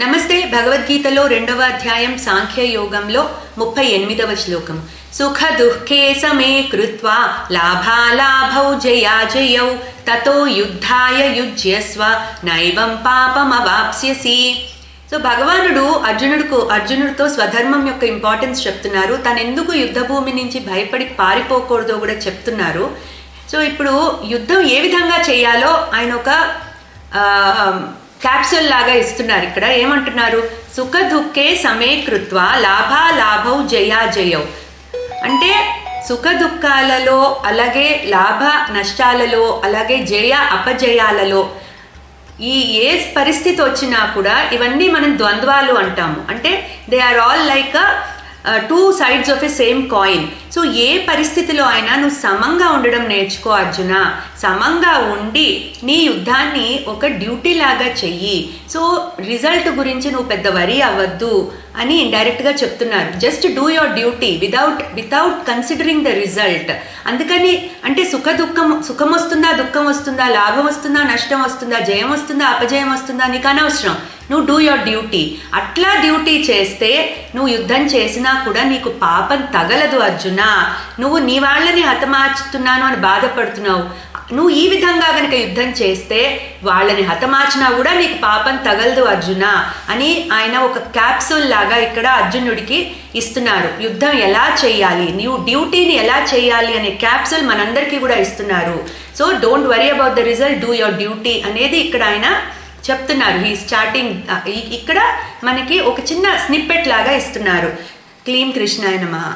నమస్తే. భగవద్గీతలో 2వ అధ్యాయం సాంఖ్య యోగంలో 38వ శ్లోకం. సుఖ దుఃఖే సమే కృత్వా లాభాలాభౌ జయాజయౌ తతో యుద్ధాయ యుజ్యస్వ నైవం పాపమవాప్స్యసి. సో భగవానుడు అర్జునుడితో స్వధర్మం యొక్క ఇంపార్టెన్స్ చెప్తున్నారు. తను ఎందుకు యుద్ధభూమి నుంచి భయపడి పారిపోకూడదో కూడా చెప్తున్నారు. సో ఇప్పుడు యుద్ధం ఏ విధంగా చేయాలో ఆయన ఒక క్యాప్సూల్ లాగా ఇస్తున్నారు. ఇక్కడ ఏమంటున్నారు? సుఖ దుఃఖే సమే కృత్వా లాభాలాభౌ జయాజయౌ. అంటే సుఖ దుఃఖాలలో, అలాగే లాభ నష్టాలలో, అలాగే జయ అపజయాలలో ఏ పరిస్థితి వచ్చినా కూడా ఇవన్నీ మనం ద్వంద్వాలు అంటాము. అంటే they are all like two sides of a same coin. So ఏ పరిస్థితిలో అయినా నువ్వు సమంగా ఉండడం నేర్చుకో అర్జున. సమంగా ఉండి నీ యుద్ధాన్ని ఒక డ్యూటీ లాగా చెయ్యి. సో రిజల్ట్ గురించి నువ్వు పెద్ద వరీ అవ్వద్దు అని ఇండైరెక్ట్గా చెప్తున్నారు. Just do your duty without considering the result. అందుకని అంటే సుఖం వస్తుందా, దుఃఖం వస్తుందా, లాభం వస్తుందా, నష్టం వస్తుందా, జయం వస్తుందా, అపజయం వస్తుందా, నీకు అనవసరం. నువ్వు డూ యువర్ డ్యూటీ. అట్లా డ్యూటీ చేస్తే నువ్వు యుద్ధం చేసినా కూడా నీకు పాపం తగలదు అర్జున. నువ్వు నీ వాళ్ళని హతమార్చుతున్నాను అని బాధపడుతున్నావు. నువ్వు ఈ విధంగా కనుక యుద్ధం చేస్తే వాళ్ళని హతమార్చినా కూడా నీకు పాపం తగలదు అర్జున అని ఆయన ఒక క్యాప్సూల్ లాగా ఇక్కడ అర్జునుడికి ఇస్తున్నారు. యుద్ధం ఎలా చేయాలి, నీవు డ్యూటీని ఎలా చేయాలి అనే క్యాప్సూల్ మనందరికీ కూడా ఇస్తున్నారు. So don't worry about the result, do your duty అనేది ఇక్కడ ఆయన చెప్తున్నారు. ఈ స్టార్టింగ్ ఇక్కడ మనకి ఒక చిన్న స్నిప్పెట్ లాగా ఇస్తున్నారు. క్లీం కృష్ణాయ నమః.